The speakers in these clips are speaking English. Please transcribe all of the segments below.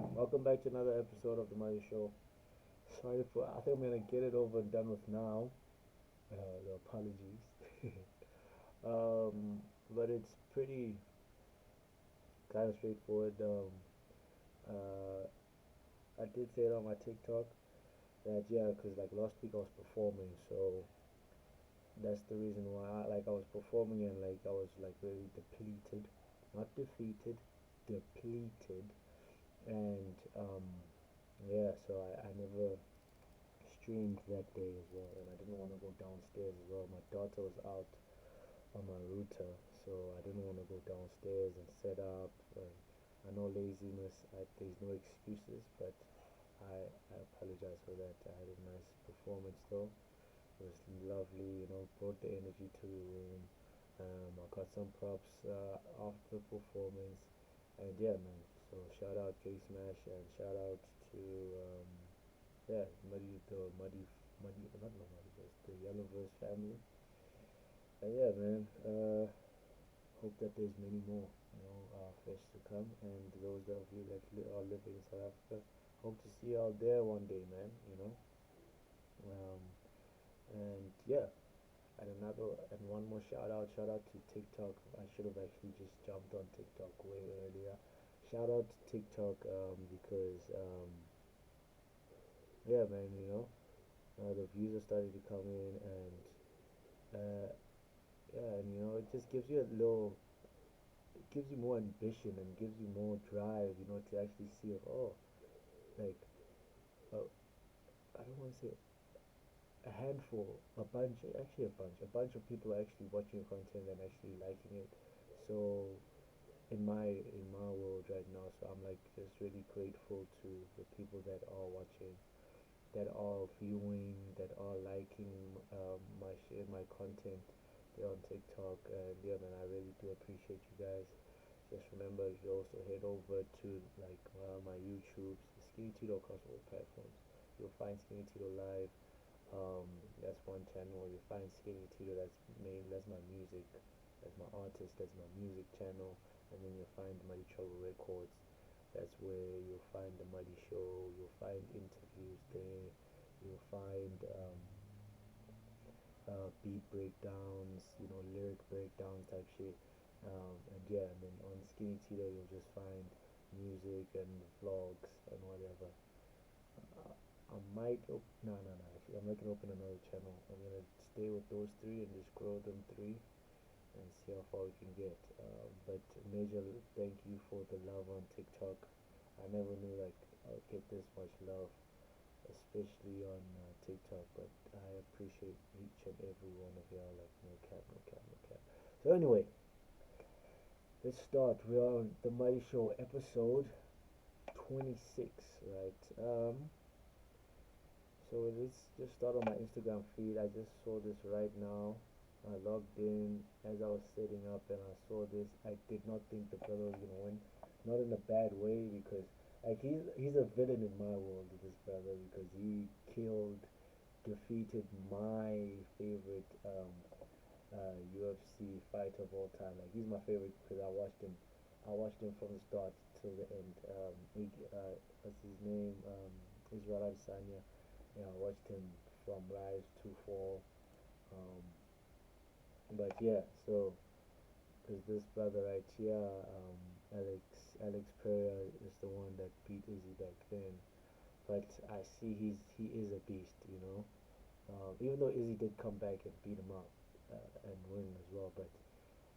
Welcome back to another episode of the Money Show. Sorry for, I think I'm gonna get it over and done with now. The apologies. But it's pretty kind of straightforward. Uh, I did say it on my TikTok that yeah, cause like last week I was performing, so that's the reason why I was performing and like I was like really depleted, not defeated, depleted, and yeah, so I never streamed that day as well, and I didn't want to go downstairs as well. My daughter was out on my router, so I didn't want to go downstairs and set up. I know laziness, there's no excuses, but I apologize for that. I had a nice performance though. It was lovely, brought the energy to the room. I got some props after the performance, and yeah, man. So shout out K Smash and shout out to yeah, Muddy, not no Muddyverse, the Yellowverse family. And yeah, man. Hope that there's many more, fish to come. And those of you that are living in South Africa, hope to see you out there one day, man. Um, and yeah, and one more shout out to TikTok. I should have actually just jumped on TikTok way earlier. Shout out to TikTok because yeah, man, the views are starting to come in, and uh, yeah, and it just gives you a little, it gives you more ambition and gives you more drive, to actually see if, oh, like, uh, I don't want to say a handful, a bunch, actually a bunch of people are actually watching your content and actually liking it. So in my world right now, so I'm like just really grateful to the people that are watching, that are viewing, that are liking my content there on TikTok. And yeah, man, I really do appreciate you guys. Just remember, you can also head over to like my YouTube, Skinny Tito across all platforms. You'll find Skinny Tito live. That's one channel. You'll find Skinny Tito. That's my music. That's my artist. That's my music channel. And then you'll find Muddy Trouble Records. That's where you'll find the Muddy Show. You'll find interviews there. You'll find beat breakdowns, lyric breakdowns type shit. And yeah, and then on Skinny Tito you'll just find music and vlogs and whatever. I might no, no, no, actually I'm not gonna open another channel. I'm gonna stay with those three and just grow them three and see how far we can get. But major thank you for the love on TikTok. I never knew like I would get this much love, especially on TikTok. But I appreciate each and every one of y'all. Like no cap, no cap, no cap. So anyway, let's start. We are on the Mighty Show episode 26, right? So let's just start on my Instagram feed. I just saw this right now. I logged in as I was setting up and I saw this. I did not think the brother was gonna win. Not in a bad way because like he's a villain in my world, this brother, because he defeated my favorite UFC fighter of all time. Like he's my favorite because I watched him from the start till the end. What's his name? Israel Adesanya. I watched him from rise to fall. Um, but yeah, so because this brother right here, Alex Alex Pereira is the one that beat Izzy back then. But I see he is a beast, even though Izzy did come back and beat him up and win as well. But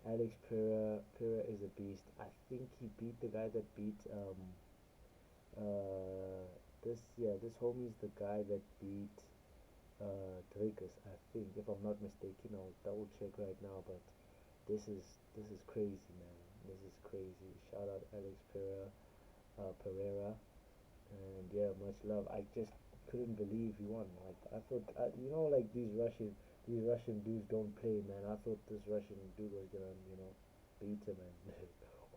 Alex Pereira is a beast. I think he beat the guy that beat uh, this homie's the guy that beat Drakus, I think, if I'm not mistaken. I'll double check right now, but this is crazy, man. This is crazy. Shout out Alex Pereira, and yeah, much love. I just couldn't believe he won. Like I thought, like these Russian dudes don't play, man. I thought this Russian dude was gonna, beat him and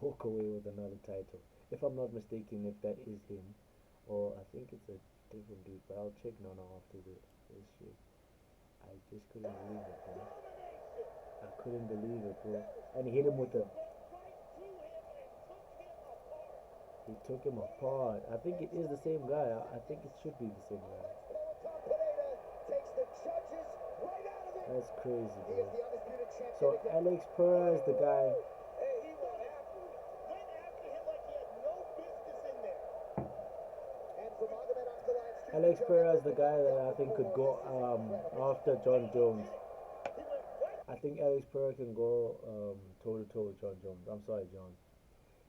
walk away with another title. If I'm not mistaken, if that is him, or I think it's a different dude, but I'll check now after this shit. I just couldn't believe it, bro. I couldn't believe it, bro. And he hit him with a He took him apart. I think it is the same guy. I think it should be the same guy. That's crazy, bro. So Alex Perez, the guy. Alex Perez, the guy that I think could go after John Jones. I think Alex Perez can go toe to toe with John Jones. I'm sorry, John.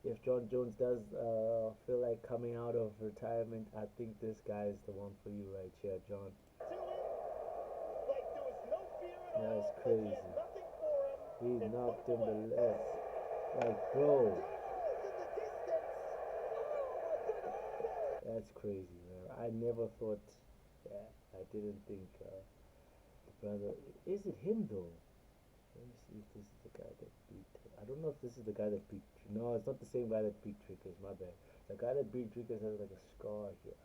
If John Jones does feel like coming out of retirement, I think this guy is the one for you right here, John. That's crazy. He knocked him the left. Like, bro, that's crazy, man. I never thought, yeah, I didn't think the brother. Is it him though? Let me see if this is the guy that beat. I don't know if this is the guy that beat. No, it's not the same guy that beat Trickers. My bad. The guy that beat Trickers has like a scar here.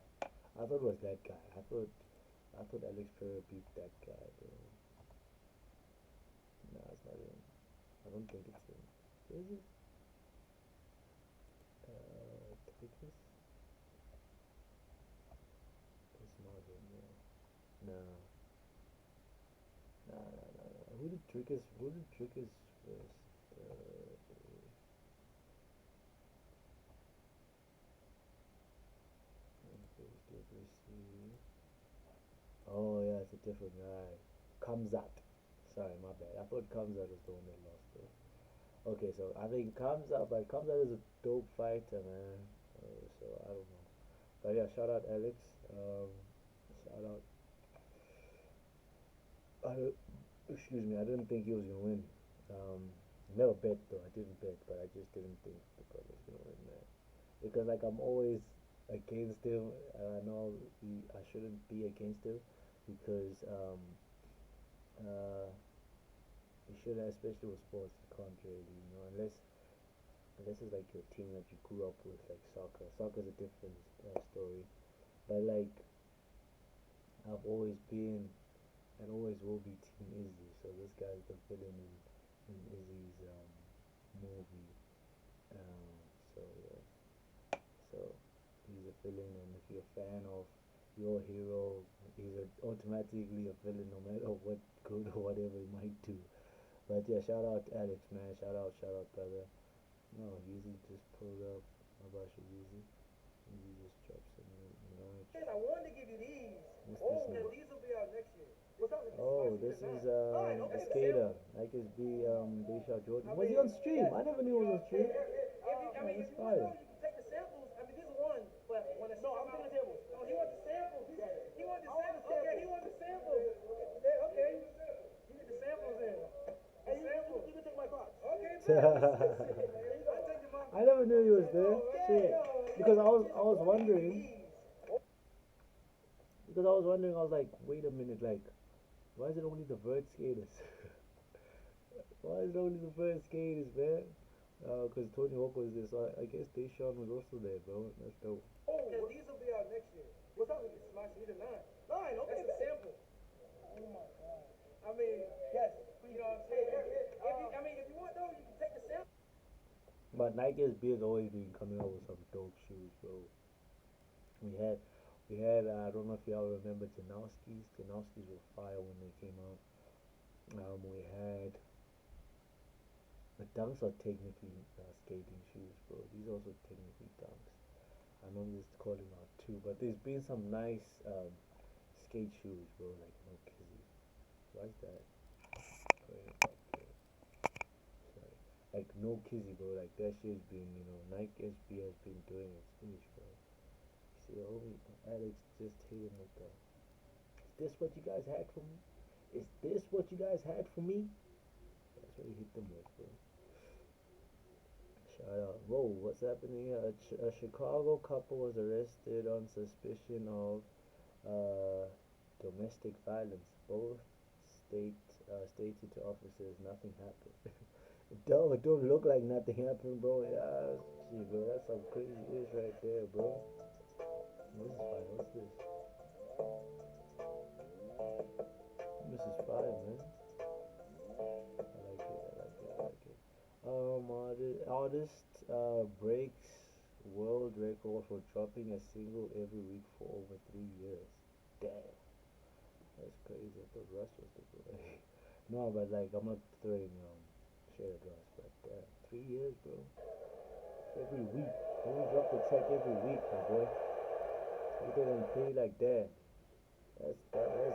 I thought it was that guy. I thought Alex Pereira beat that guy, bro. No, it's not him. I don't think it's him. Is it? Trickers? It's not him. No. No. No, no, no, no. Who did Trickers first? Let me see. Oh yeah, it's a different guy. Kamzat. Sorry, my bad. I thought Kamzat was the one that lost though. Okay, so I think Kamzat, but Kamzat is a dope fighter, man. So I don't know. But yeah, shout out Alex. Shout out. I don't, excuse me. I didn't think he was gonna win. Um, never bet though. I didn't bet, but I just didn't think the brother was gonna win, man. Because like I'm always against him, and I know I shouldn't be against him because uh, you should, especially with sports, you can't really, unless it's like your team that you grew up with, like soccer. Soccer's a different story, but like I've always been and always will be Team Izzy. So this guy's the villain in Izzy's movie. Um, so yeah, so he's a villain, and if you're a fan of your hero, he's automatically a villain, no matter what good or whatever he might do. But yeah, shout out Alex, man. Shout out, brother. No, Yeezy just pulled up. How about you, Yeezy? Yeezy just dropped some merch. I wanted to give you these. What's this? These will be out next year. Oh, this is a skater. I guess be Desha Jordan. Was he on stream? I never knew he was on stream. Oh, that's fire. Take the samples. I mean, these are one, but when it's no, I'm doing the samples. No, he wants the samples. He wants the samples. Okay, he wants the samples. Okay, you get the samples in. Hey, you can take my box. Okay, I never knew he was there. Shit. Because I was wondering, I was like, wait a minute, like, why is it only the vert skaters? Why is it only the vert skaters, man? Because Tony Hawk was there, so I guess Deshaun was also there, bro. That's dope. Oh, because these will be out next year. What's up with this? Smash either nine. Nine, okay. That's a sample. Oh my god. I mean, yes. You know what I'm saying? If you want though, you can take the sample. But Nike SB has always been coming out with some dope shoes, bro. We had, I don't know if y'all remember Janowski's. Janowski's were fire when they came out. We had the dunks are technically skating shoes, bro. These are also technically dunks. I know I'm just calling out two, but there's been some nice skate shoes, bro. Like no kizzy. What's that? Sorry. Like no kizzy, bro. Like that shit's been, Nike SB has been doing its things, bro. See, the homie Alex just hit him with the. Is this what you guys had for me? Is this what you guys had for me? That's what he hit them with, bro. Shout out. Whoa, what's happening here? A Chicago couple was arrested on suspicion of domestic violence. Both state stated to officers nothing happened. It don't look like nothing happened, bro. Yeah, gee, bro, that's some crazy ish right there, bro. This is fine. What's this? This is fire, man. I like it. I like it. Artist breaks world record for dropping a single every week for over 3 years. Damn, that's crazy. I thought Russ was the boy. No, but like I'm not throwing shade at Russ, but 3 years, bro. Every week. When you drop the track every week, my boy. You didn't play like that. That's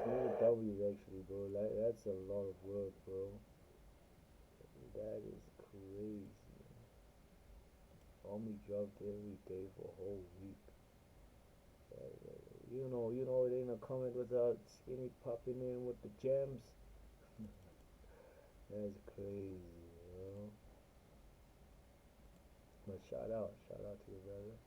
many W's actually, bro. Like that's a lot of work, bro. That is crazy. Homie dropped every day for a whole week. You know, it ain't a comment without Skinny popping in with the gems. That's crazy, bro. But shout out to you, brother.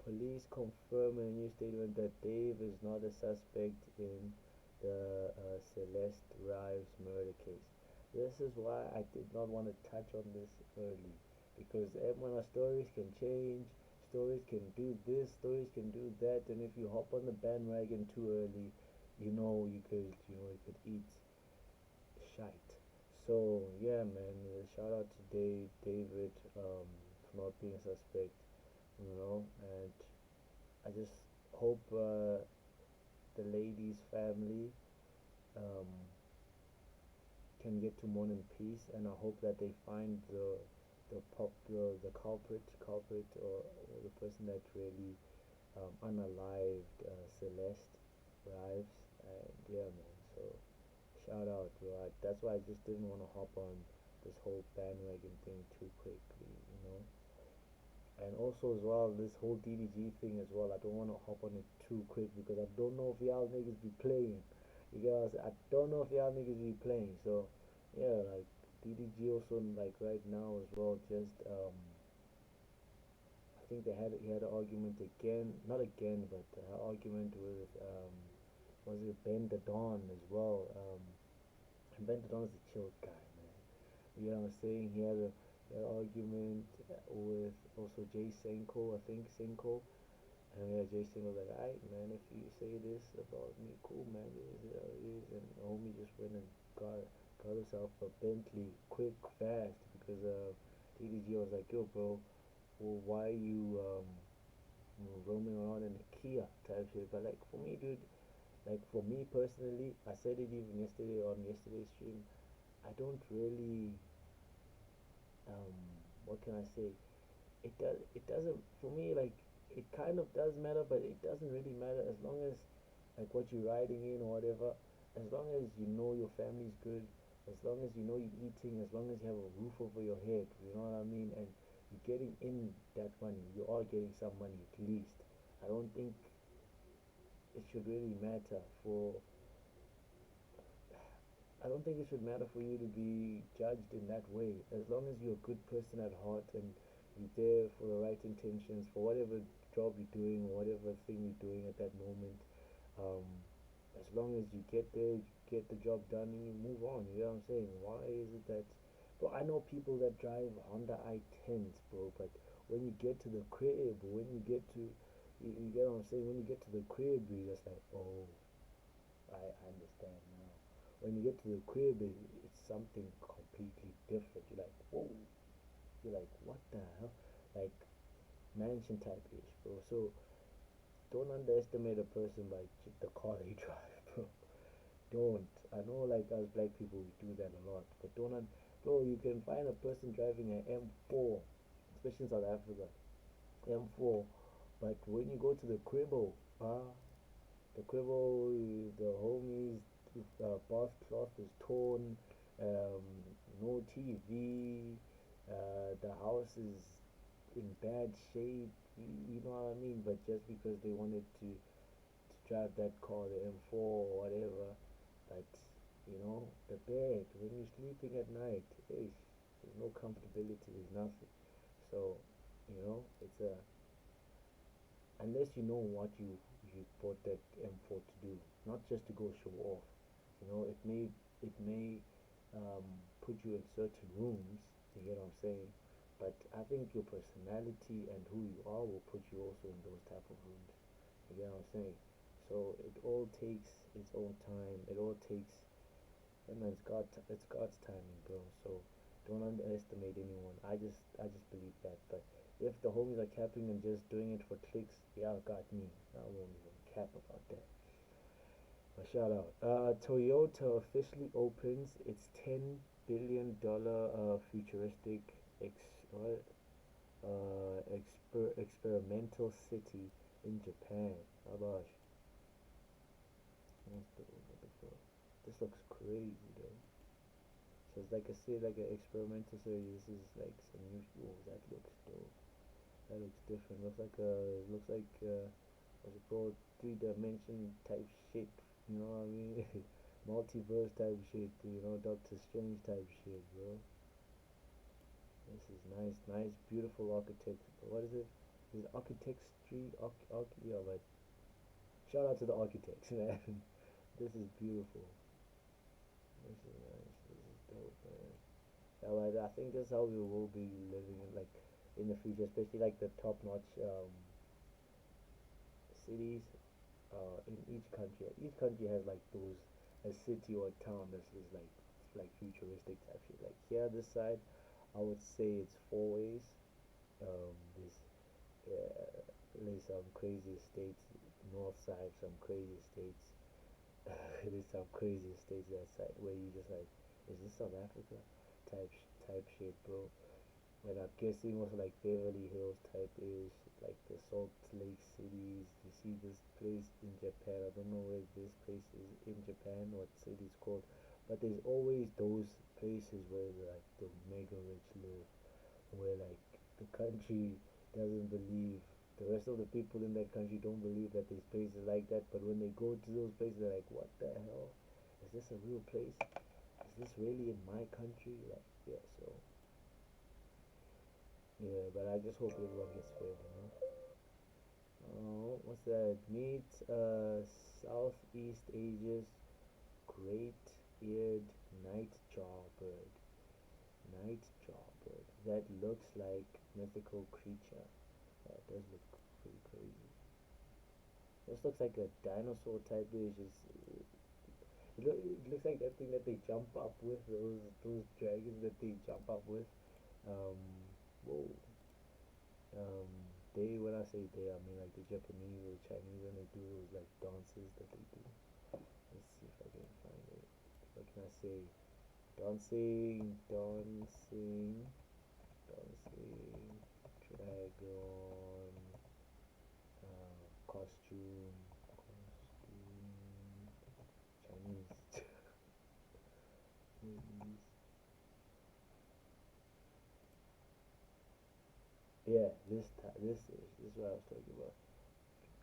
Police confirm in a new statement that Dave is not a suspect in the Celeste Rives murder case. This is why I did not want to touch on this early because when our stories can change, stories can do this, stories can do that, and if you hop on the bandwagon too early, you could eat shite. So yeah, man, shout out to David, for not being a suspect, and I just hope the lady's family um, can get to mourn in peace, and I hope that they find the culprit, or the person that really unalived Celeste Rives, and yeah, man. So shout out, bro. That's why I just didn't want to hop on this whole bandwagon thing too quickly. And also as well, this whole DDG thing as well, I don't want to hop on it too quick because I don't know if y'all niggas be playing. You guys, I don't know if y'all niggas be playing. So yeah, like DDG also like right now as well. Just I think he had an argument again, not again, but an argument with was it Ben the Don as well. And Ben the Don is a chill guy, man. You know what I'm saying? He had an argument with also Jay Senko, I think Senko. And yeah, Jay Senko was like, alright, man, if you say this about me, cool, man, it is how it is. And homie just went and got himself a Bentley quick, fast, because DDG was like, yo, bro, well, why are you roaming around in a Kia type shit? But like for me, dude, like for me personally, I said it even yesterday on yesterday's stream. I don't really um what can I say? It doesn't for me, like it kind of does matter, but it doesn't really matter as long as like what you're riding in or whatever, as long as you know your family's good, as long as you know you're eating, as long as you have a roof over your head, you know what I mean, and you're getting in that money, you are getting some money at least. I don't think it should really matter for I don't think it should matter for you to be judged in that way. As long as you're a good person at heart and you're there for the right intentions, for whatever job you're doing or whatever thing you're doing at that moment, um, as long as you get there, you get the job done, and you move on. You know what I'm saying? Why is it that? Bro, I know people that drive Honda i10s, bro, but when you get to the crib, when you get to, you get what I'm saying? When you get to the crib, you're just like, oh, I understand now. When you get to the crib, it's something completely different. You're like, whoa. You're like, what the hell? Like mansion type ish, bro. So don't underestimate a person by the car they drive, bro. Don't. I know, like us black people, we do that a lot, but bro. You can find a person driving an M4, especially in South Africa, M4. But when you go to the cribbo, the cribble, the homies, bath cloth is torn, um, no TV, the house is in bad shape, you know what I mean? But just because they wanted to drive that car, the M4 or whatever, but the bed, when you're sleeping at night, hey, there's no comfortability, there's nothing. So, it's a unless you know what you bought that M4 to do, not just to go show off. It may put you in certain rooms. You get what I'm saying? But I think your personality and who you are will put you also in those type of rooms. You get what I'm saying? So it all takes its own time. It all takes, and it's God's timing, bro. So Don't underestimate anyone. I just believe that. But if the homies are capping and just doing it for clicks, yeah, got me. I won't even cap about that. A shout out. Toyota officially opens its $10 billion futuristic what experimental city in Japan. How what the fuck? This looks crazy though. So it's like a city, like an experimental city. This is like some new. Oh, that looks dope. That looks different. Looks like what's it called? Three-dimension type shit. You know what I mean? Multiverse type shit. You know, Doctor Strange type shit, bro. This is nice, nice, beautiful architect. What is it? Is it architecture? Yeah, but shout out to the architects, man. This is beautiful. This is nice. This is dope, man. Yeah, but I think this is how we will be living in, like, in the future, especially like the top-notch cities in each country. Each country has like those a city or a town that's just like futuristic type shit. Like here, this side, I would say it's four ways. There's there's some crazy estates. North side, some crazy estates. There's some crazy estates that side where you just like, is this South Africa? Type shit, bro. And I'm guessing also like Beverly Hills type is like the Salt Lake cities. You see this place in Japan. I don't know where this place is in Japan, what city it's called, but there's always those places where like the mega rich live, where like the country doesn't believe. The rest of the people in that country don't believe that there's places like that, but when they go to those places, they're like, "What the hell? Is this a real place? Is this really in my country?" Like, yeah, so yeah, but I just hope everyone gets fed, you know. Oh, what's that? Meet Southeast Asia's great-eared nightjar bird. Nightjar bird. That looks like mythical creature. That does look pretty crazy. This looks like a dinosaur type dish. It looks like that thing that they jump up with. Those dragons that they jump up with. Um, whoa. um when I say they, I mean like the Japanese or Chinese when they do those like dances that they do. Let's see if I can find it. What can I say? Dancing, dragon, costume, Chinese, movies. Yeah, this is what I was talking about.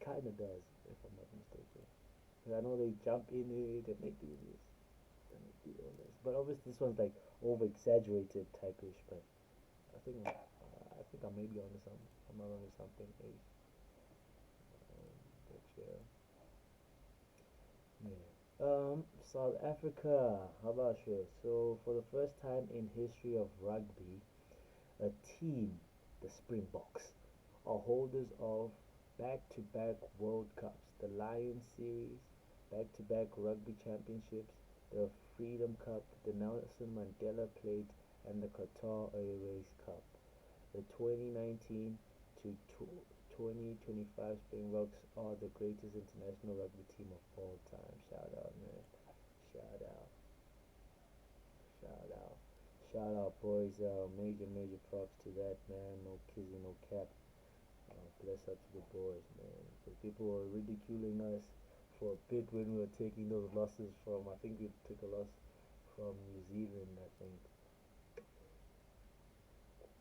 Kinda does, if I'm not mistaken. 'Cause I know they jump in it and they do this and they do all this. But obviously this one's like over exaggerated type-ish. But I think I may be onto something. I'm not onto something. But yeah. South Africa. How about you? So for the first time in history of rugby, a team, the Springboks, are holders of back-to-back World Cups, the Lions Series, back-to-back Rugby Championships, the Freedom Cup, the Nelson Mandela Plate, and the Qatar Airways Cup. The 2019 to 2025 Springboks are the greatest international rugby team of all time. Shout out, man. Shout out. Shout out. Shout out, boys. Major props to that, man. No kissing, no cap. Bless up to the boys, man. Because people were ridiculing us for a bit when we were taking those losses from, I think we took a loss from New Zealand, I think.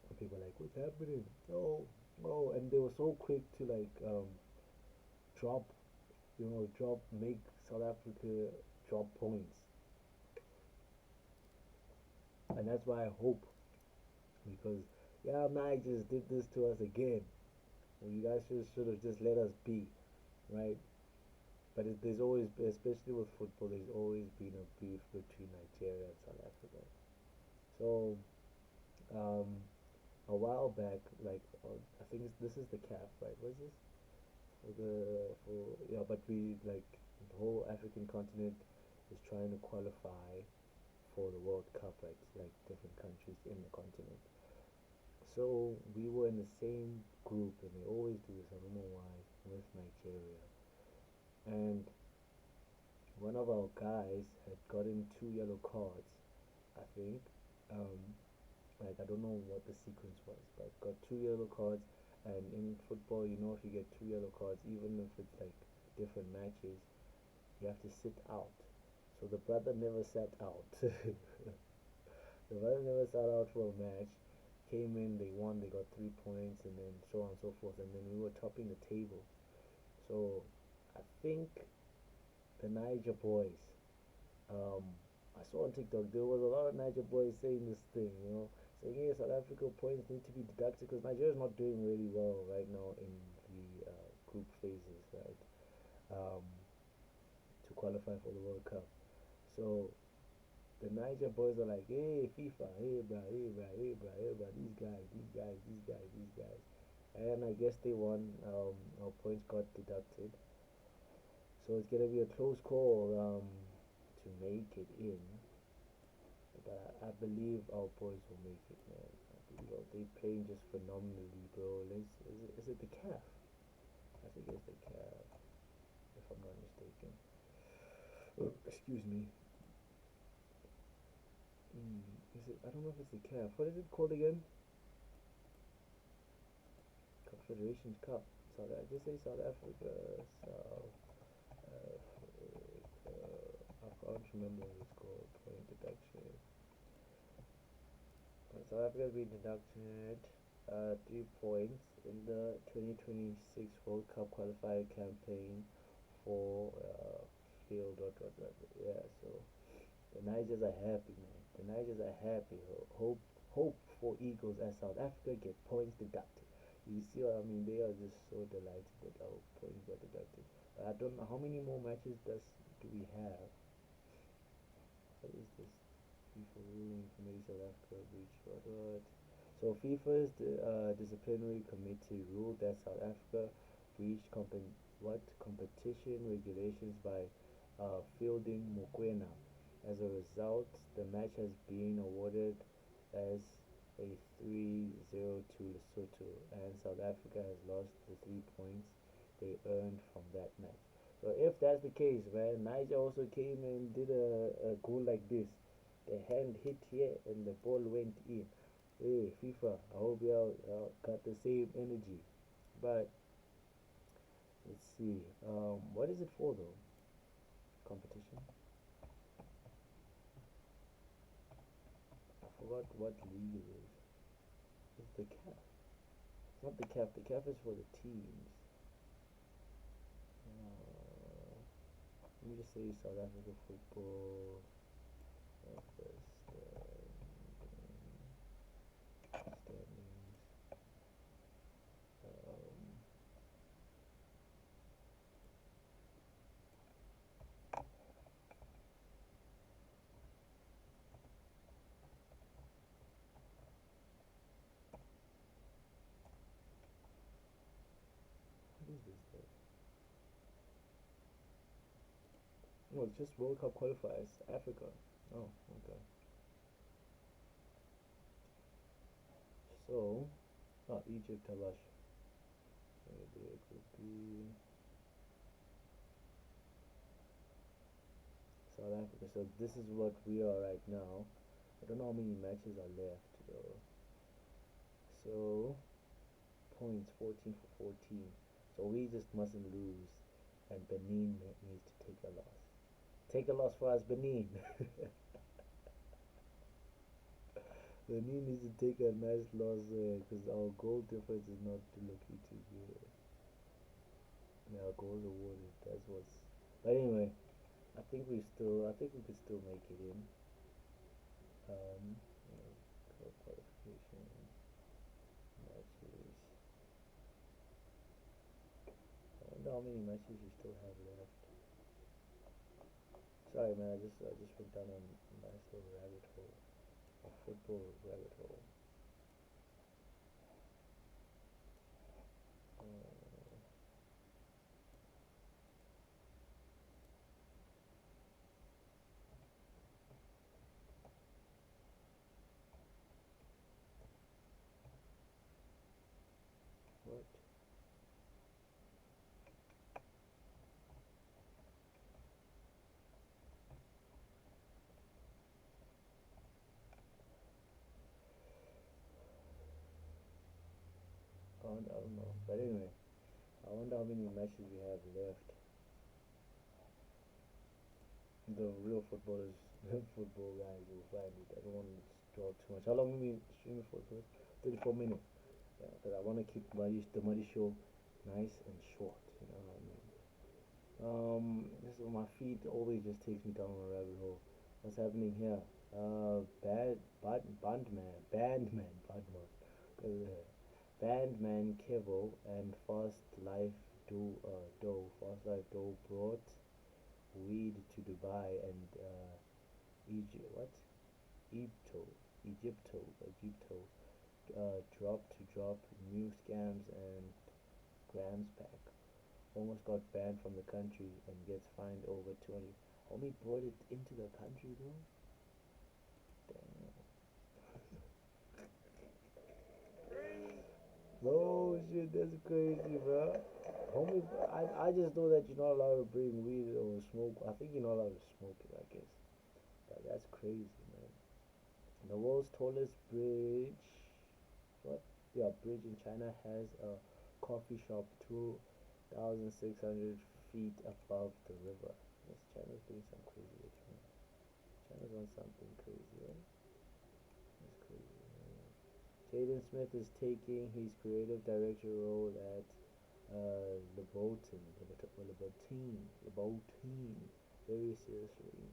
And people were like, what's happening? No, no. And they were so quick to like drop, make South Africa drop points. And that's why I hope, because yeah, Mike just did this to us again. Well, you guys should have just let us be, right? But there's always, especially with football, there's always been a beef between Nigeria and South Africa. So, um, a while back, like I think this is the CAF, right? What is this for for yeah? But we like the whole African continent is trying to qualify for the World Cup, right? Like different countries in the continent. So we were in the same group, and they always do this. I don't know why with Nigeria. And one of our guys had gotten two yellow cards, I think. Um, like I don't know what the sequence was, but got two yellow cards. And in football, if you get two yellow cards, even if it's like different matches, you have to sit out. So the brother never sat out. The brother never sat out for a match. Came in, they won, they got 3 points, and then so on and so forth. And then we were topping the table. So I think the Niger boys, um, I saw on TikTok there was a lot of Niger boys saying this thing, saying, hey, South Africa points need to be deducted because Nigeria's not doing really well right now in the group phases, right? Um, to qualify for the World Cup. So the Niger boys are like, hey, FIFA, hey, bro, hey, bro, hey, bro, hey, bro, these guys, these guys, these guys, these guys. And I guess they won. Our points got deducted. So it's gonna be a close call to make it in. But I believe our boys will make it, man. I believe they're playing just phenomenally, bro. Is it the calf? I think it's the calf, if I'm not mistaken. Oh, excuse me. Is it? I don't know if it's the calf. What is it called again? Confederations Cup. Just say South Africa. South Africa. I can't remember what it's called. Point deduction. South Africa has been deducted 3 points in the 2026 World Cup qualifier campaign for field. Yeah, so the Nigers are happy, man. The Nigers are happy. Hope for Eagles as South Africa get points deducted. You see what I mean? They are just so delighted that our points got deducted. I don't know how many more matches do we have. What is this? FIFA ruling committee South Africa breach what? So FIFA's disciplinary committee ruled that South Africa breached competition regulations by fielding Mokoena. As a result, the match has been awarded as a 3-0 to Lesotho, and South Africa has lost the 3 points they earned from that match. So if that's the case, man, Niger also came and did a goal like this. The hand hit here and the ball went in. Hey, FIFA, I hope you all got the same energy. But let's see. What is it for though? Competition? I forgot what league it is. It's the CAF. It's not the CAF. The CAF is for the teams. Let me just say South Africa football. Standings. What is this though? No, it's just World Cup qualifiers, Africa. Oh, okay. So, Egypt, Talash. Maybe it could be South Africa. So this is what we are right now. I don't know how many matches are left though. So points 14 for 14. So we just mustn't lose, and Benin needs to take a loss. Take a loss for us, Benin. Benin needs to take a nice loss because our goal difference is not looking too good. And our goals awarded. That's what's. But anyway, I think we could still make it in. Qualification matches. I wonder how many matches you still have left. Sorry, man. I just went down a nice little rabbit hole, a football rabbit hole. Uh, I don't know. But anyway, I wonder how many matches we have left. The real footballers, the football guys will find it. I don't want to talk too much. How long have we been streaming for? 34 minutes. Yeah, because I want to keep the Muddy Show nice and short. You know what I mean? This is my feed always just takes me down a rabbit hole. What's happening here? Bandman, Bandman Kevo and Fast Life Do brought weed to Dubai and Egypt. What? Egypto, Egypto. Drop to drop new scams and grams pack. Almost got banned from the country and gets fined over 20. Homie brought it into the country, bro. Damn. Oh shit, that's crazy, bro. Homie, I just know that you're not allowed to bring weed or smoke. I think you're not allowed to smoke it, I guess. But that's crazy, man. The world's tallest bridge, what? Yeah, bridge in China has a coffee shop 2,600 feet above the river. Yes, China's doing some crazy shit, man. China's on something crazy, right? That's crazy, man. Jaden Smith is taking his creative director role at Lebotine very seriously.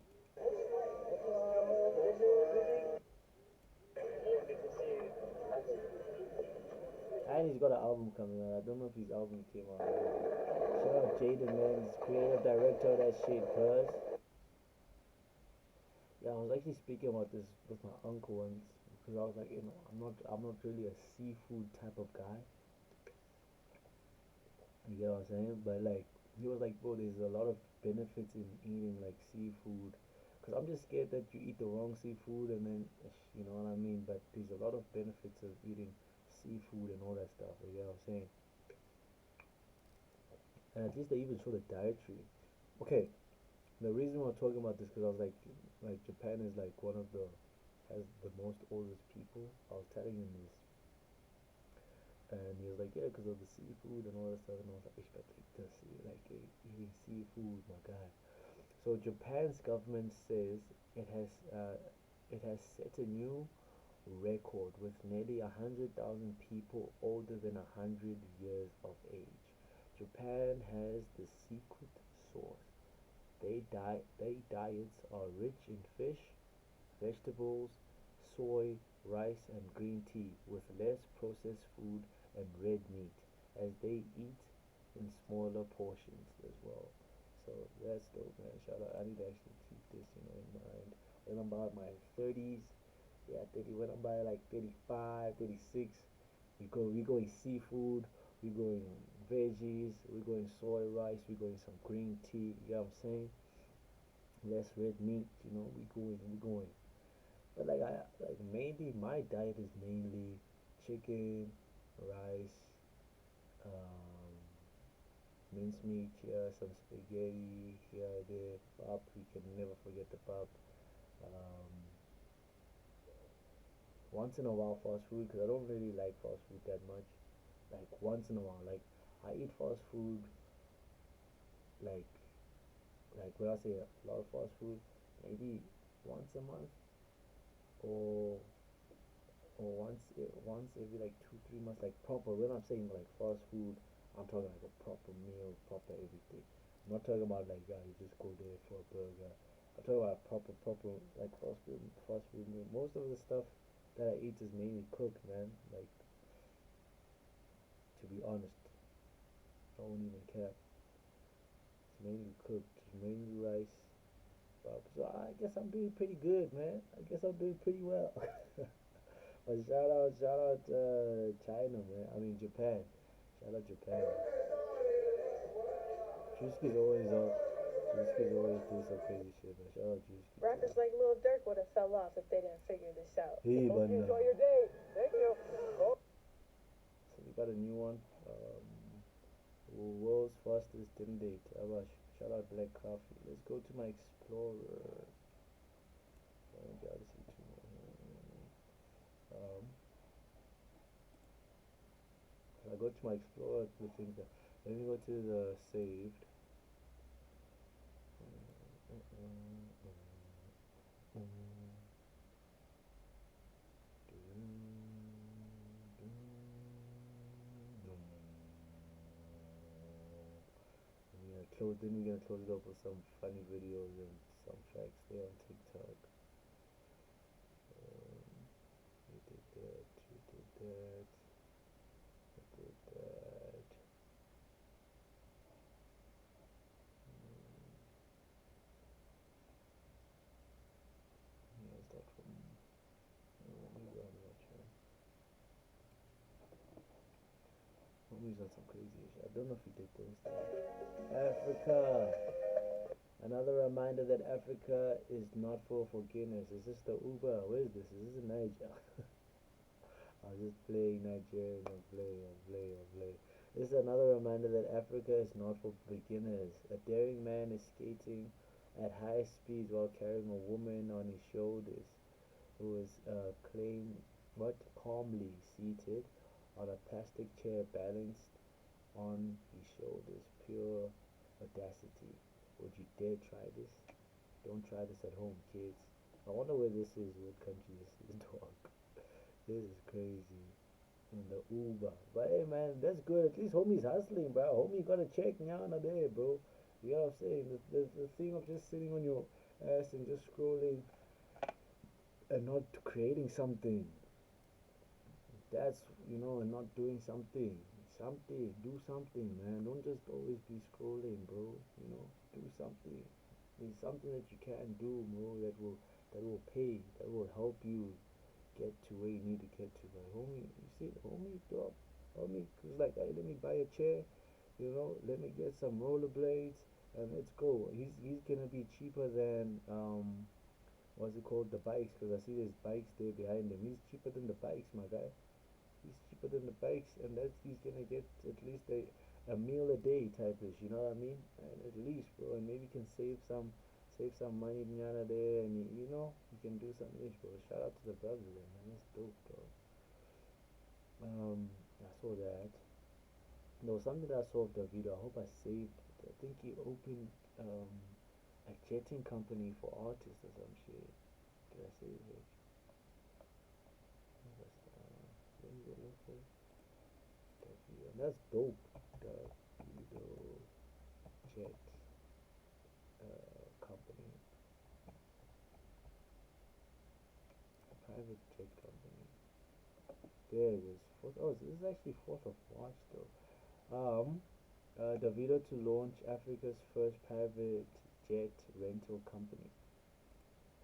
And he's got an album coming out. I don't know if his album came out already. Shout out Jaden, man. He's creative director of that shit, cuz. Yeah, I was actually speaking about this with my uncle once because I was like, I'm not really a seafood type of guy. You get what I'm saying? But like, he was like, bro, there's a lot of benefits in eating like seafood. Cause I'm just scared that you eat the wrong seafood and then, you know what I mean. But there's a lot of benefits of eating seafood and all that stuff. You get what I'm saying? And at least they even show the dietary. Okay, the reason we're talking about this because I was like Japan is like one of the has the most oldest people. I was telling him this, and he was like, yeah, because of the seafood and all that stuff. And I was like, but the sea, like eating seafood, my guy. So Japan's government says it has uh, it has set a new record with nearly 100,000 people older than 100 years of age. Japan has the secret sauce. Their diets are rich in fish, vegetables, soy, rice, and green tea, with less processed food and red meat, as they eat in smaller portions as well. So that's dope, man. Shout out. I need to actually keep this, in mind. When I'm about my 30s, yeah, 30. When I'm by like 35, 36, we going seafood. We going veggies. We going soy rice. We going some green tea. You know what I'm saying? Less red meat. We going. But like mainly my diet is mainly chicken, rice, um, mincemeat here, some spaghetti here, there, pop. We can never forget the pop. Um, Once in a while fast food because I don't really like fast food that much. Like once in a while, like I eat fast food like when I say a lot of fast food, maybe once a month or once every like 2 3 months, like proper. When I'm saying like fast food, I'm talking like a proper meal, proper everything. I'm not talking about like you just go there for a burger. I'm talking about proper like fast food meal. Most of the stuff that I eat is mainly cooked, man. Like to be honest, I won't even care. It's mainly cooked, it's mainly rice. So I guess I'm doing pretty good, man. I guess I'm doing pretty well. But shout out, China, man. I mean Japan. Shout out Japan. Juicy's always up. Juicy's always doing some crazy shit, man. Shout out Juicy. Rappers like Lil Durk would have fell off if they didn't figure this out. Hey, Hope but you enjoy your day. Thank you. So we got a new one. World's fastest dim date. Abash. Shout out Black Coffee. Let's go to my Explorer. I don't gotta see too much. I go to my Explorer to things that. Let me go to the saved. Then we're gonna close it up with some funny videos and some facts there on TikTok. We did that, we did that, we did that. Yeah, start from. Let me go on that channel. Homies on some crazy shit. I don't know if he did those things. Africa. Another reminder that Africa is not for beginners. Is this the Uber? Where is this? Is this in Niger? I was just playing Nigerian. I'm playing, I'm playing, I'm playing. This is another reminder that Africa is not for beginners. A daring man is skating at high speeds while carrying a woman on his shoulders who is calmly seated on a plastic chair balanced on his shoulders. Pure audacity. Would you dare try this? Don't try this at home, kids. I wonder where this is, what country this is, dog. This is crazy. In the Uber. But hey, man, that's good. At least homie's hustling, bro. Homie got a check now and there, bro. You know what I'm saying? The thing of just sitting on your ass and just scrolling and not creating something. That's, and not doing something. Do something, man. Don't just always be scrolling, bro. Do something. There's something that you can do, bro, that will pay, that will help you get to where you need to get to. Like, homie, you see, homie, dog, homie, cause like, hey, let me buy a chair, let me get some rollerblades, and let's go. He's gonna be cheaper than what's it called, the bikes, cause I see there's bikes there behind him. He's cheaper than the bikes, my guy. He's cheaper than the bikes, and he's gonna get at least a meal a day type ish. You know what I mean? And at least, bro, and maybe you can save some money Nyana there, and you can do something ish, bro. Shout out to the brother there, man. That's dope, bro. I saw that. There was something that I saw of the video. I hope I saved it. I think he opened a jetting company for artists or some shit. Did I save it? Let me go look for it. And that's dope. The video jet company, private jet company. There it is. Oh, this is actually 4th of March though. The video to launch Africa's first private jet rental company.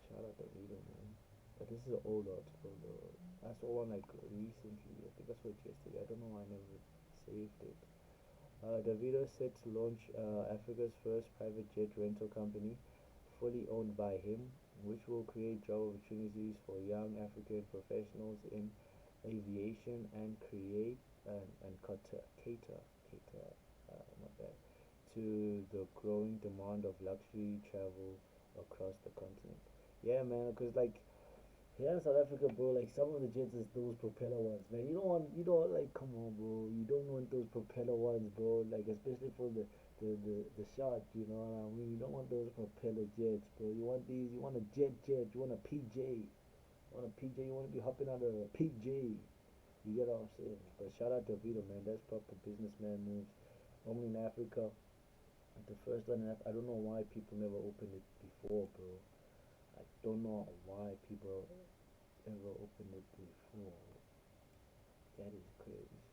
Shout out the video, man. But this is an old article though. I saw one like recently. I think I saw it yesterday. I don't know why I never saved it. The video is set to launch Africa's first private jet rental company, fully owned by him, which will create job opportunities for young African professionals in aviation and cater, not bad, to the growing demand of luxury travel across the continent. Yeah, man, because like here in South Africa, bro, like some of the jets is those propeller ones, man. You don't like, come on, bro. You don't want those propeller ones, bro. Like especially for the shot, you know what I mean? You don't want those propeller jets, bro. You want these. You want a jet. You want a PJ. You want a PJ. You want to be hopping out of a PJ. You get what I'm saying? But shout out to Vito, man. That's proper businessman moves. Only in Africa. The first one, I don't know why people never opened it before, bro. I don't know why people ever opened it before. That is crazy.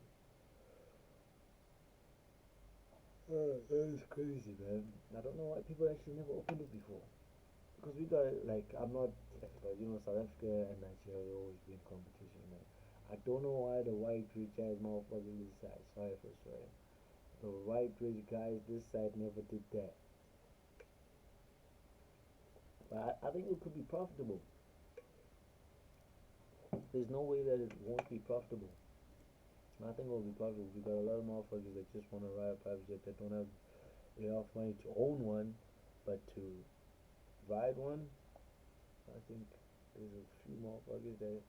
That is crazy, man. I don't know why people actually never opened it before. Because we got, like, I'm not, but South Africa and Nigeria always been competition, man. I don't know why the white rich ass motherfuckers this side, sorry for swearing. The white rich guys this side never did that. But I think it could be profitable. There's no way that it won't be profitable. I think it will be profitable. We got a lot of motherfuckers that just want to ride a private jet that don't have enough money to own one, but to ride one, I think there's a few motherfuckers that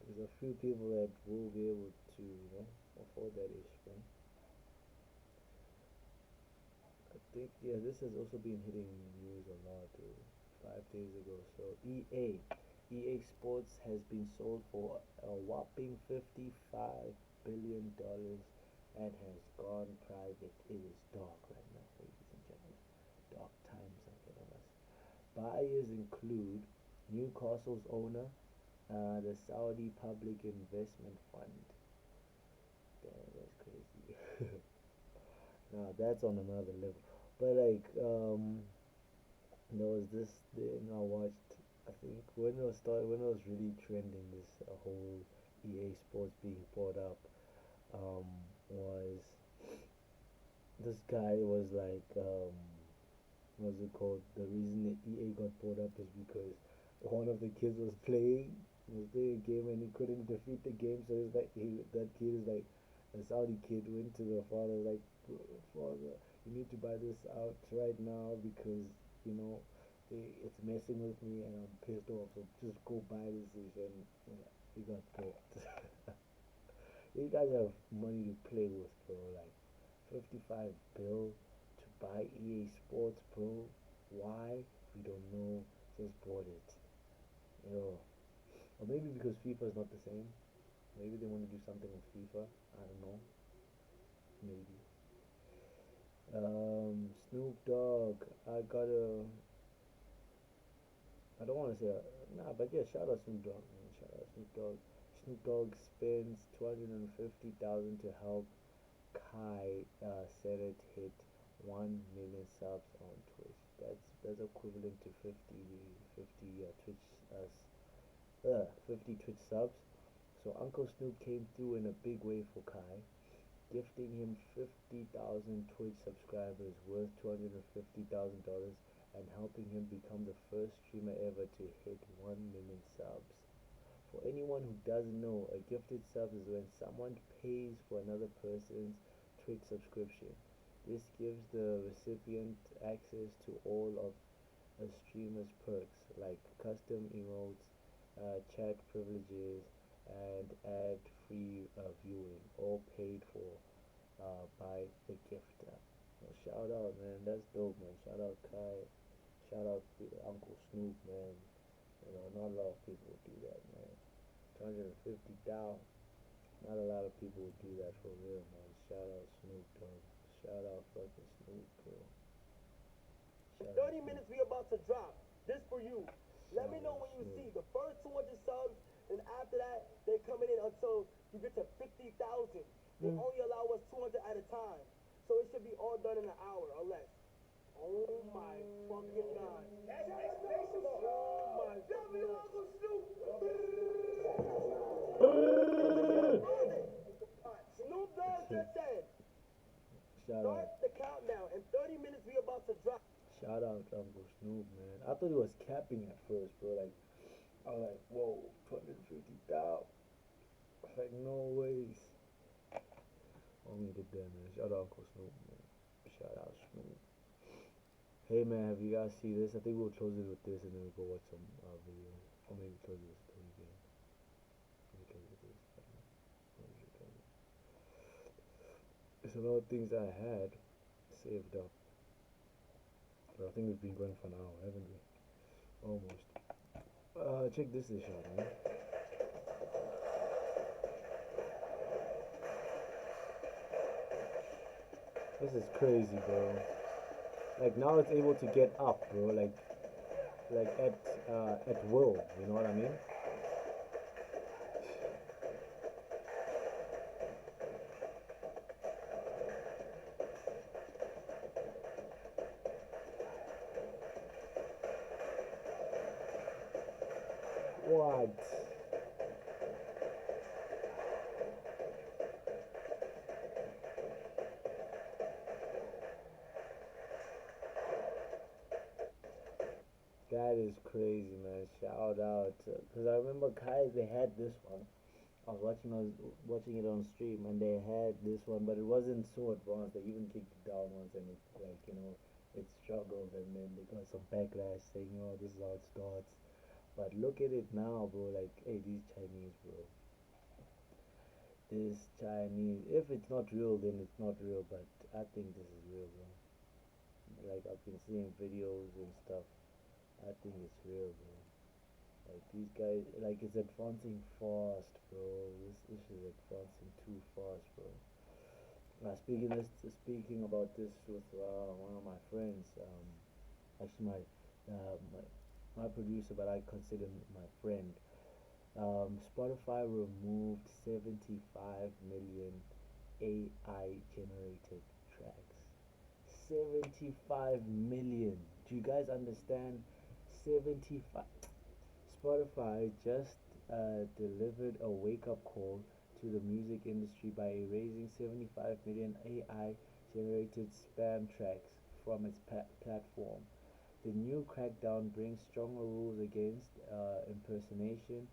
there's a few people that will be able to, before that ish, man. I think yeah, this has also been hitting news a lot, 5 days ago. So EA Sports has been sold for a whopping $55 billion and has gone private. It is dark right now, ladies and gentlemen. Dark times are getting us. Buyers include Newcastle's owner, the Saudi Public Investment Fund. Damn, that's crazy. Now that's on another level. But like, there was this thing I watched. I think when it was really trending, this whole EA Sports being brought up, um, was this guy was like, what's it called? The reason the EA got brought up is because one of the kids was playing a game and he couldn't defeat the game, so it's like that kid is like a Saudi kid went to the father like, father, you need to buy this out right now because you know it's messing with me and I'm pissed off. So just go buy this and yeah, he got bought. You guys have money to play with, bro. Like 55 bill to buy EA Sports, bro. Why? We don't know. Just bought it. Yo. Or maybe because FIFA is not the same. Maybe they want to do something with FIFA. I don't know. Maybe. Snoop Dogg. I don't want to say. Nah, but yeah, shout out Snoop Dogg, man. Shout out Snoop Dogg. Snoop Dogg spends 250,000 to help Kai said it hit 1 million subs on Twitch. That's equivalent to 50 50 Twitch subs. So Uncle Snoop came through in a big way for Kai, gifting him 50,000 Twitch subscribers worth $250,000 and helping him become the first streamer ever to hit 1 million subs. For anyone who doesn't know, a gifted sub is when someone pays for another person's Twitch subscription. This gives the recipient access to all of a streamer's perks like custom emotes, chat privileges, and ad-free viewing, all paid for by the gifter. So shout out, man. That's dope, man. Shout out Kai. Shout out to Uncle Snoop, man. You know, not a lot of people would do that, man. 250 down. Not a lot of people would do that for real, man. Shout out Snoop Dogg. Shout out fucking Snoop, bro. In Shout out 30 Snoop. minutes, we about to drop. This for you. Let Shout me know out when you Snoop. see the first 200 subs, and after that, they're coming in until you get to 50,000. They Mm. only allow us 200 at a time. So it should be all done in an hour or less. Oh my fucking god. That's sensational. Oh my fucking god. Uncle Snoop. Snoop Dogg just said, Shout start out. the countdown. In 30 minutes, we about to drop. Shout out to Uncle Snoop, man. I thought he was capping at first, bro. Like, I was like, whoa, 250,000. Like, no ways. Only did that, man. Shout out Uncle Snoop, man. Shout out Snoop. Hey, man, have you guys see this? I think we'll close it with this and then we'll go watch some video. Or maybe close it with the story game. Maybe close it with this. I don't know. Maybe close it. There's a lot of things I had saved up. But I think we've been going for an hour, haven't we? Almost. Check this dish out, man. This is crazy, bro. Like now it's able to get up, bro. Like at will. You know what I mean? What? That is crazy, man. Shout out, because I remember Kai. They had this one. I was watching it on stream, and they had this one, but it wasn't so advanced. They even kicked it down once, and it like it struggled, and then they got some backlash saying, "Oh, this is how it starts." But look at it now, bro. Like, hey, these Chinese, bro. this Chinese. If it's not real, then it's not real. But I think this is real, bro. Like I've been seeing videos and stuff. I think it's real, bro. Like these guys, like it's advancing fast, bro. This is advancing too fast, bro. Speaking about this with one of my friends. Actually, my producer, but I consider him my friend. Spotify removed 75 million AI generated tracks. 75 million. Do you guys understand? 75. Spotify just delivered a wake up call to the music industry by erasing 75 million AI generated spam tracks from its platform. The new crackdown brings stronger rules against impersonation,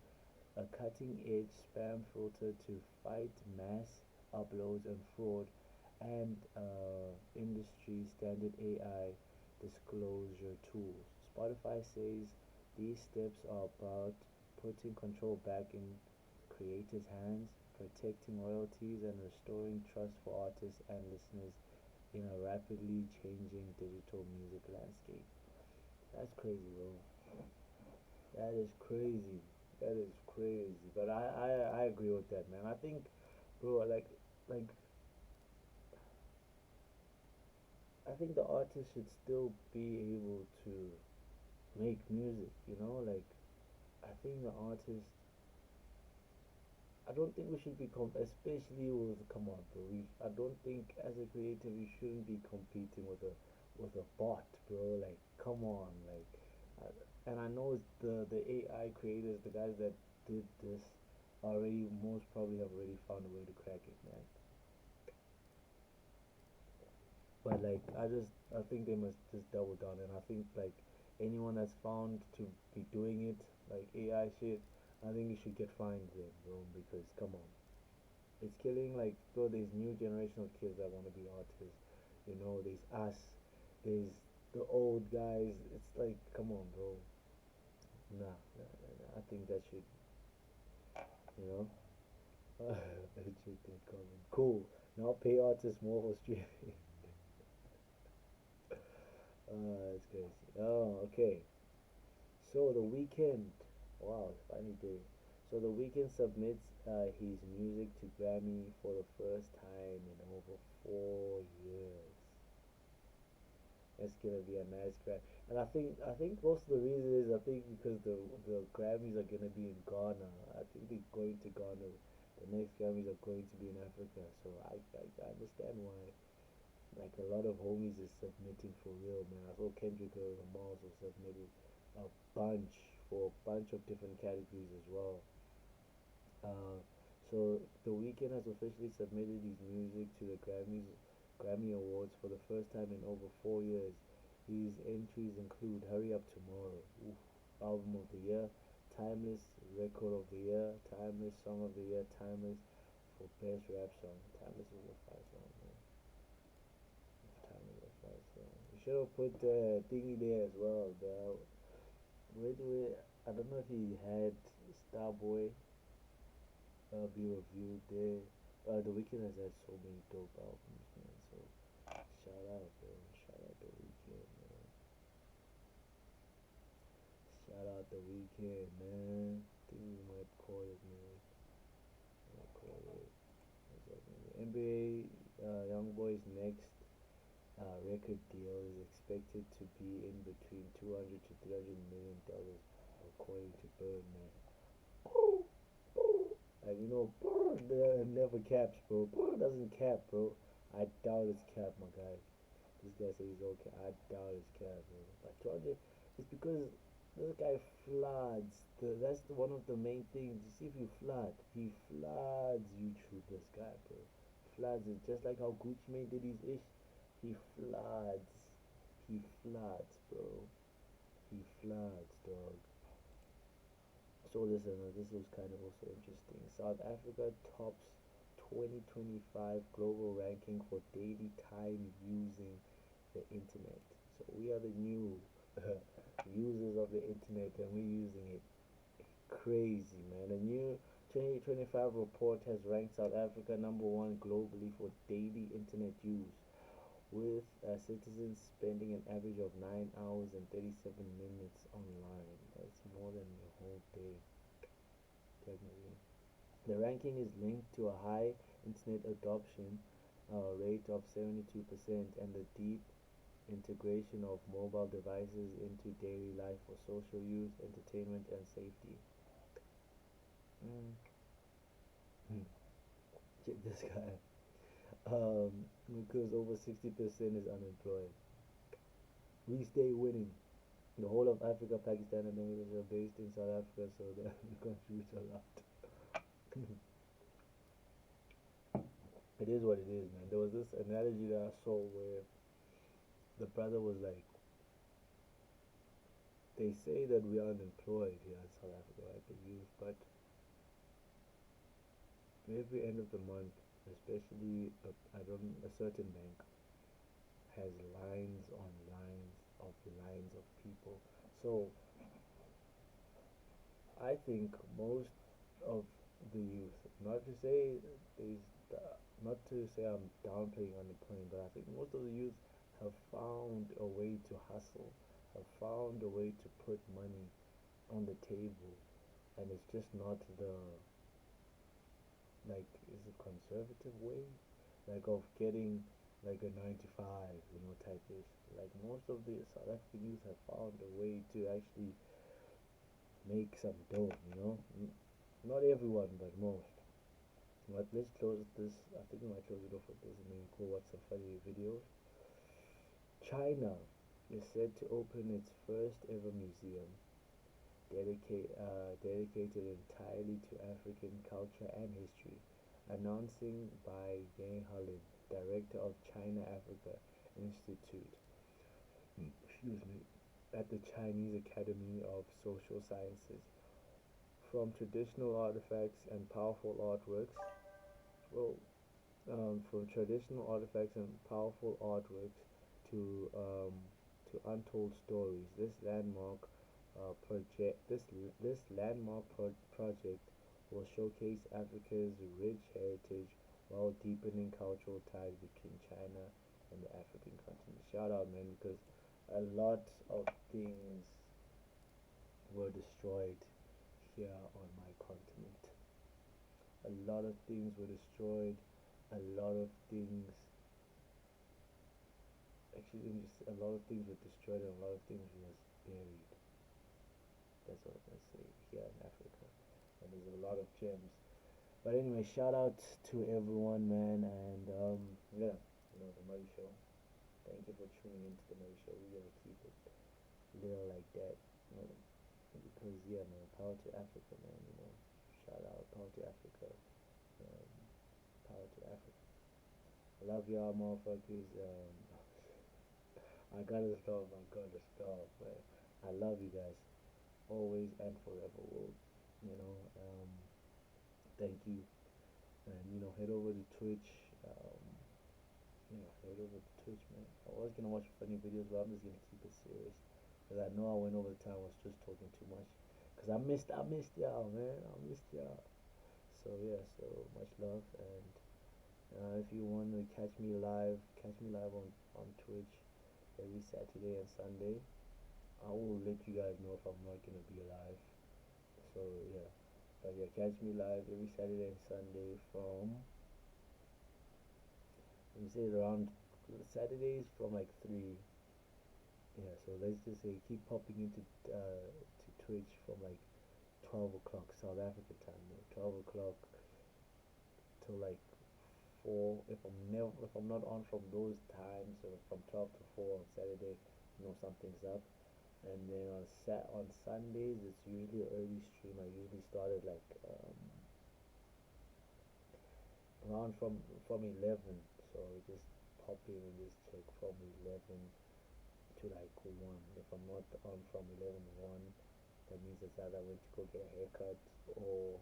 a cutting edge spam filter to fight mass uploads and fraud, and industry standard AI disclosure tools. Spotify says these steps are about putting control back in creators' hands, protecting royalties, and restoring trust for artists and listeners in a rapidly changing digital music landscape. That's crazy, bro. That is crazy. That is crazy. But I agree with that, man. I think, bro, like I think the artist should still be able to make music. Like I think the artist. I don't think we should be especially with come on, bro. I don't think as a creator we shouldn't be competing with a bot, bro. Like, come on, like, and I know it's the AI creators, the guys that did this, already most probably have already found a way to crack it, man. But like, I think they must just double down, and I think like anyone that's found to be doing it, like AI shit, I think you should get fined then, bro. Because come on, it's killing like bro. There's new generation of kids that want to be artists. There's us, there's the old guys. It's like, come on, bro. Nah, nah, nah, nah. I think that should, you know. That shit did coming. Cool. Now pay artists more for streaming. That's crazy. Oh, okay. So the weekend. Wow, funny day. So the weekend submits his music to Grammy for the first time in over 4 years. It's gonna be a nice Grammy, and I think most of the reason is I think because the Grammys are gonna be in Ghana. I think they're going to Ghana. The next Grammys are going to be in Africa, so I understand why. Like a lot of homies is submitting for real, man. I saw Kendrick Lamar also submitted a bunch for a bunch of different categories as well. Uh, so the Weeknd has officially submitted his music to the Grammy Awards for the first time in over 4 years. His entries include "Hurry Up Tomorrow," oof, Album of the Year, "Timeless," Record of the Year, "Timeless," Song of the Year, "Timeless" for Best Rap Song. "Timeless" is a fire song, man. "Timeless" is a fire song. We should have put Thingy there as well. Wait, wait. I don't know if he had Starboy be reviewed there. The Weeknd has had so many dope albums, man. So shout out, bro. Shout out the Weeknd, man. Shout out the Weeknd, man. Think we might call it, man. Might call it. What's up, man? NBA Young Boy's next record deal is expected to be in between 200 to 300 million dollars, according to Birdman. Like, never caps, bro. Bro doesn't cap, bro. I doubt it's cap, my guy. This guy says he's okay. I doubt it's cap, bro. But 200, it's because this guy floods. That's one of the main things. You see, if you flood, he floods YouTube. This guy, bro, floods it just like how Gucci Mane did his ish. He floods. He floods, bro. He floods, dog. So listen, this was kind of also interesting. South Africa tops 2025 global ranking for daily time using the internet. So we are the new users of the internet and we're using it crazy, man. A new 2025 report has ranked South Africa number one globally for daily internet use, with citizens spending an average of 9 hours and 37 minutes online. That's more than a whole day, technically. The ranking is linked to a high internet adoption rate of 72% and the deep integration of mobile devices into daily life for social use, entertainment, and safety. Mm. Check this guy. Because over 60% is unemployed. We stay winning. The whole of Africa, Pakistan, and Bangladesh are based in South Africa, so they contribute a lot. It is what it is, man. There was this analogy that I saw where the brother was like, they say that we are unemployed here in South Africa, right, the youth, but every end of the month, especially I don't a certain bank has lines on lines of people. So I think most of the youth, not to say these, not to say I'm downplaying unemployment, but I think most of the youth have found a way to hustle, have found a way to put money on the table, and it's just not the like is it conservative way, like of getting like a 9 to 5, type ish. Like most of the South African youth have found a way to actually make some dough, Not everyone, but most. But let's close this. I think we might close it off with this and then go watch some funny videos. China is said to open its first ever museum dedicated entirely to African culture and history, announcing by Yang Holin, director of China Africa Institute, excuse me, at the Chinese Academy of Social Sciences. From traditional artifacts and powerful artworks, well, from traditional artifacts and powerful artworks to untold stories, this landmark project will showcase Africa's rich heritage while deepening cultural ties between China and the African continent. Shout out, man, because a lot of things were destroyed here on my continent. A lot of things were destroyed. A lot of things, actually, just a lot of things were destroyed and a lot of things was buried. That's what I say here in Africa. And there's a lot of gems. But anyway, shout out to everyone, man, and yeah, the Murray Show. Thank you for tuning into the Murray Show. We're gonna keep it little like that, because yeah, man, power to Africa, man. Shout out, power to Africa, um, power to Africa. I love y'all, motherfuckers. But I love you guys always and forever. Will you know? Thank you, and head over to Twitch. Head over to Twitch, man. I was gonna watch funny videos, but I'm just gonna keep it serious because I know I went over the time. I was just talking too much because I missed y'all, man. I missed y'all. So yeah, so much love, and if you want to catch me live on Twitch every Saturday and Sunday. I will let you guys know if I'm not gonna be live. So yeah, but yeah, catch me live every Saturday and Sunday from, let me say, around Saturdays from like 3. Yeah, so let's just say keep popping into to Twitch from like 12 o'clock South Africa time, 12 o'clock till like 4. If I'm not on from those times, so from 12 to 4 on Saturday, something's up. And then on Sundays, it's usually early stream. I usually start at like around from 11. So just pop in and just check from 11 to like 1. If I'm not on from 11 to 1, that means it's either I went to go get a haircut or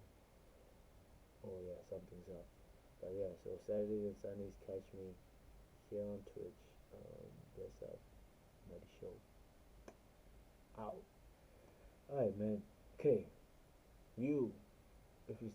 yeah, something's up. But yeah, so Saturdays and Sundays catch me here on Twitch. Bless up, Muddy Show. Out. Alright, man. Okay, if you